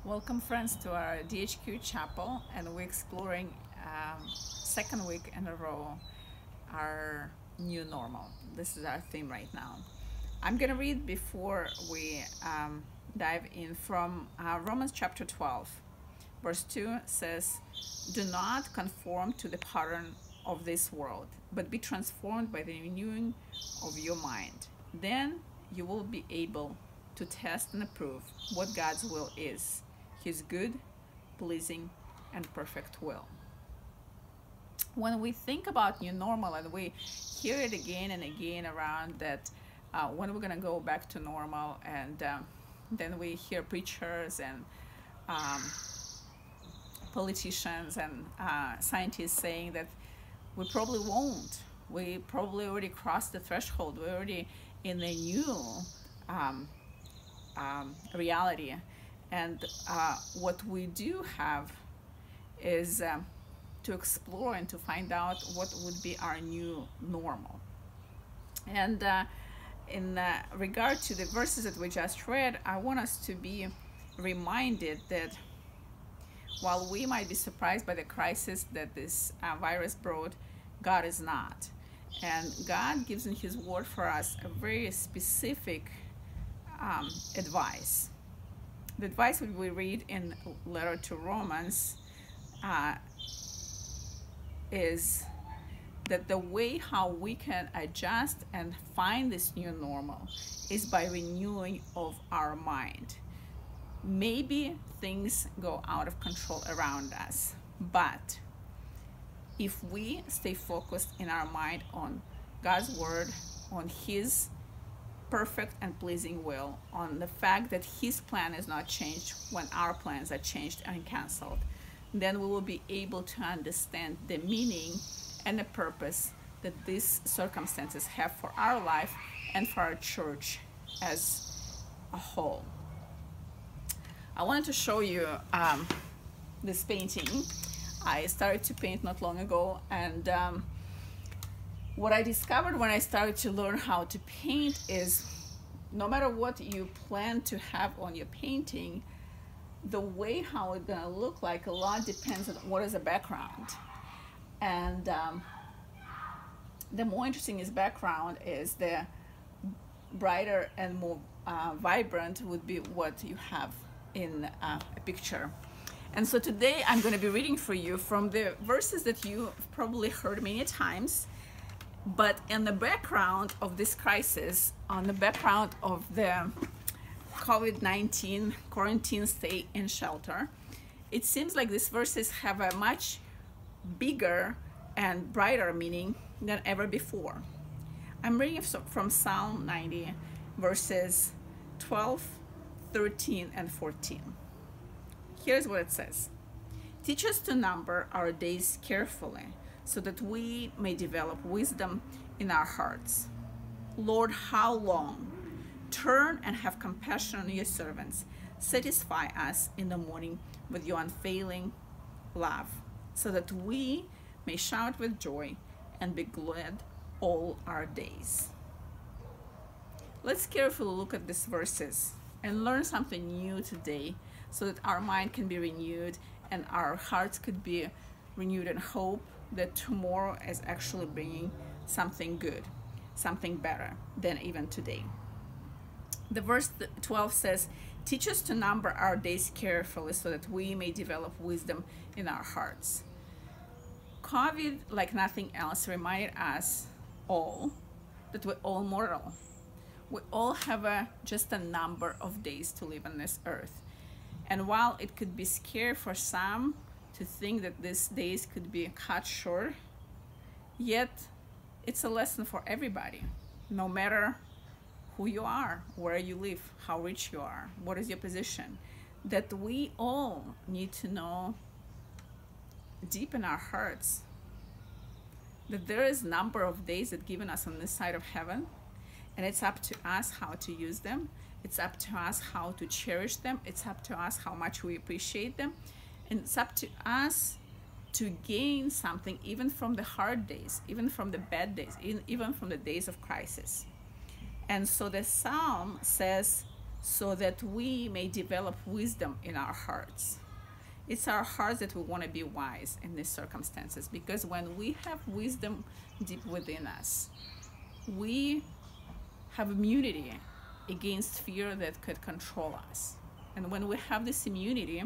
Welcome, friends, to our DHQ chapel, and we're exploring second week in a row our new normal. This is our theme right now. I'm going to read before we dive in from Romans chapter 12. Verse 2 says, "Do not conform to the pattern of this world, but be transformed by the renewing of your mind. Then you will be able to test and approve what God's will is, his good, pleasing, and perfect will." When we think about new normal and we hear it again and again around that when we're going to go back to normal, and then we hear preachers and politicians and scientists saying that we probably won't. We probably already crossed the threshold. We're already in a new reality. And what we do have is to explore and to find out what would be our new normal. And in regard to the verses that we just read, I want us to be reminded that while we might be surprised by the crisis that this virus brought, God is not. And God gives in his word for us a very specific advice. The advice that we read in letter to Romans is that the way how we can adjust and find this new normal is by renewing of our mind. Maybe things go out of control around us, but if we stay focused in our mind on God's word, on his perfect and pleasing will, on the fact that his plan is not changed when our plans are changed and canceled, then we will be able to understand the meaning and the purpose that these circumstances have for our life and for our church as a whole. I wanted to show you this painting. I started to paint not long ago, and what I discovered when I started to learn how to paint is no matter what you plan to have on your painting, the way how it's gonna look like a lot depends on what is the background. And the more interesting is background is, the brighter and more vibrant would be what you have in a picture. And so today I'm going to be reading for you from the verses that you probably heard many times, but in the background of this crisis, on the background of the COVID-19 quarantine stay in shelter, it seems like these verses have a much bigger and brighter meaning than ever before. I'm reading from Psalm 90, verses 12, 13, and 14. Here's what it says. "Teach us to number our days carefully, so that we may develop wisdom in our hearts. Lord, how long? Turn and have compassion on your servants. Satisfy us in the morning with your unfailing love, so that we may shout with joy and be glad all our days." Let's carefully look at these verses and learn something new today, so that our mind can be renewed and our hearts could be renewed in hope that tomorrow is actually bringing something good, something better than even today. The verse 12 says, "Teach us to number our days carefully, so that we may develop wisdom in our hearts." COVID, like nothing else, reminded us all that we're all mortal. We all have just a number of days to live on this earth. And while it could be scary for some to think that these days could be cut short, yet it's a lesson for everybody, no matter who you are, where you live, how rich you are, what is your position, that we all need to know deep in our hearts that there is a number of days that given us on this side of heaven, and it's up to us how to use them. It's up to us how to cherish them. It's up to us how much we appreciate them. And it's up to us to gain something even from the hard days, even from the bad days, even from the days of crisis. And so the psalm says, so that we may develop wisdom in our hearts. It's our hearts that we want to be wise in these circumstances, because when we have wisdom deep within us, we have immunity against fear that could control us. And when we have this immunity,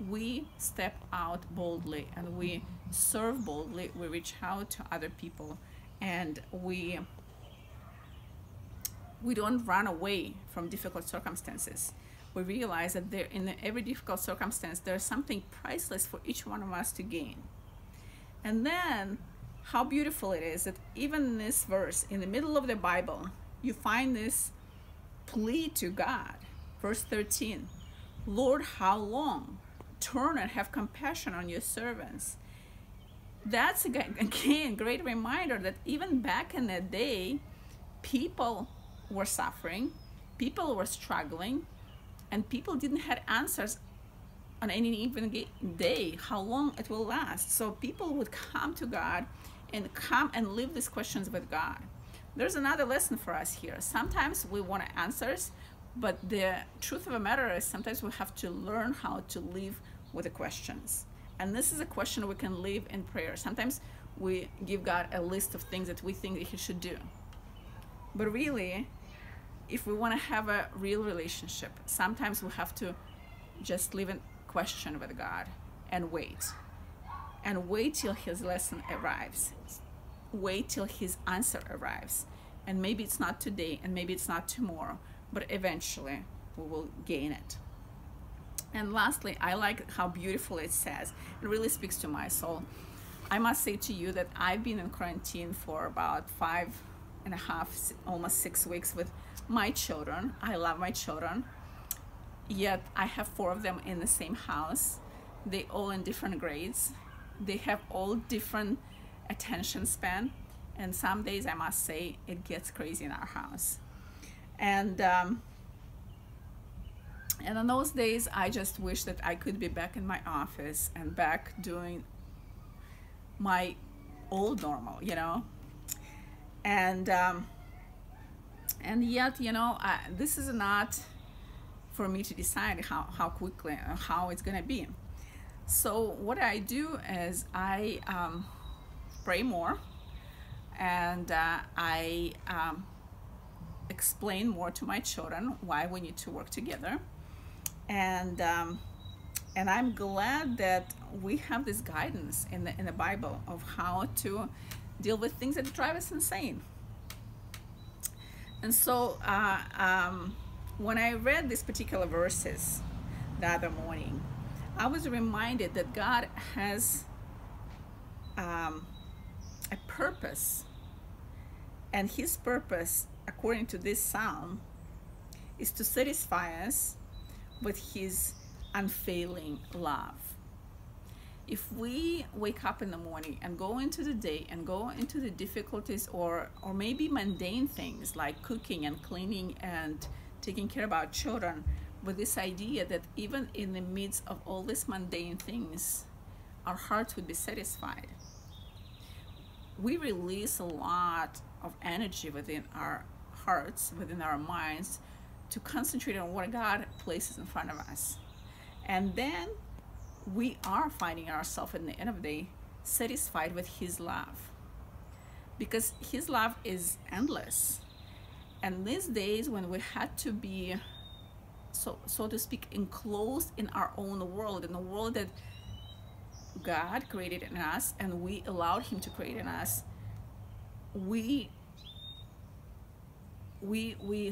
we step out boldly and we serve boldly, we reach out to other people, and we don't run away from difficult circumstances. We realize that there, in every difficult circumstance, there's something priceless for each one of us to gain. And then how beautiful it is that even in this verse, in the middle of the Bible, you find this plea to God. Verse 13, Lord, how long? Turn and have compassion on your servants. That's again great reminder that even back in the day, people were suffering, people were struggling, and people didn't have answers on any even day how long it will last. So people would come to God and come and leave these questions with God. There's another lesson for us here. Sometimes we want answers, but the truth of the matter is sometimes we have to learn how to live with the questions. And this is a question we can live in prayer. Sometimes we give God a list of things that we think that he should do. But really, if we want to have a real relationship, sometimes we have to just live in question with God and wait. And wait till his lesson arrives. Wait till his answer arrives. And maybe it's not today, and maybe it's not tomorrow, but eventually we will gain it. And lastly, I like how beautiful it says. It really speaks to my soul. I must say to you that I've been in quarantine for about 5.5, almost 6 weeks with my children. I love my children, yet I have 4 of them in the same house. They all in different grades. They have all different attention span, and some days I must say it gets crazy in our house. And in those days, I just wish that I could be back in my office and back doing my old normal, you know. And yet, you know, this is not for me to decide how quickly or how it's gonna be. So what I do is I pray more, and I explain more to my children why we need to work together. And I'm glad that we have this guidance in the Bible of how to deal with things that drive us insane. And so when I read these particular verses the other morning, I was reminded that God has a purpose, and his purpose, according to this psalm, is to satisfy us with his unfailing love. If we wake up in the morning and go into the day and go into the difficulties or maybe mundane things like cooking and cleaning and taking care of our children, with this idea that even in the midst of all these mundane things, our hearts would be satisfied, we release a lot of energy within our hearts, within our minds, to concentrate on what God places in front of us. And then we are finding ourselves at the end of the day satisfied with his love, because his love is endless. And these days when we had to be, so to speak, enclosed in our own world, in the world that God created in us and we allowed him to create in us, we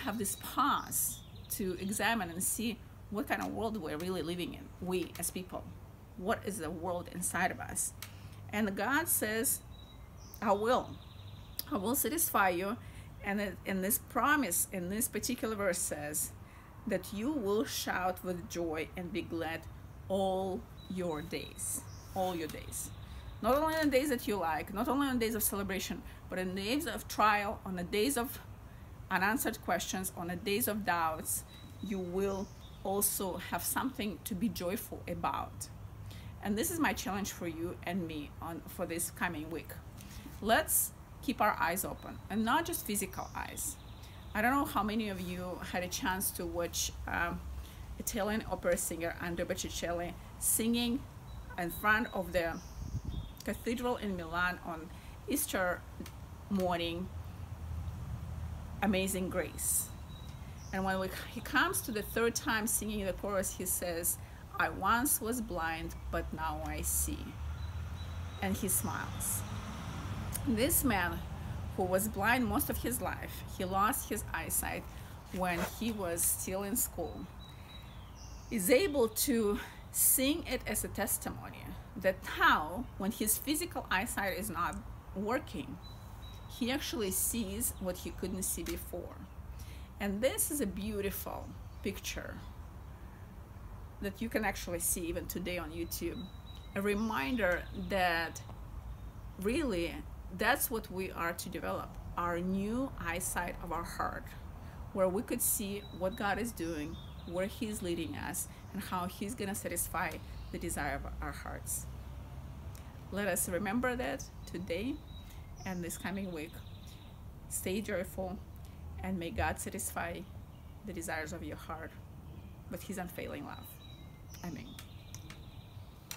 have this pause to examine and see what kind of world we're really living in, we as people. What is the world inside of us? And God says, I will satisfy you. And in this promise, in this particular verse says that you will shout with joy and be glad all your days. All your days. Not only on the days that you like, not only on days of celebration, but in the days of trial, on the days of unanswered questions, on the days of doubts, you will also have something to be joyful about. And this is my challenge for you and me for this coming week. Let's keep our eyes open, and not just physical eyes. I don't know how many of you had a chance to watch Italian opera singer Andrea Bocelli singing in front of the cathedral in Milan on Easter morning, Amazing Grace. And when he comes to the third time singing the chorus, he says, I once was blind, but now I see. And he smiles. This man, who was blind most of his life, he lost his eyesight when he was still in school, is able to sing it as a testimony that now, when his physical eyesight is not working, he actually sees what he couldn't see before. And this is a beautiful picture that you can actually see even today on YouTube. A reminder that really that's what we are to develop, our new eyesight of our heart, where we could see what God is doing, where He's leading us, and how He's going to satisfy the desire of our hearts. Let us remember that today and this coming week. Stay joyful, and may God satisfy the desires of your heart with His unfailing love. Amen.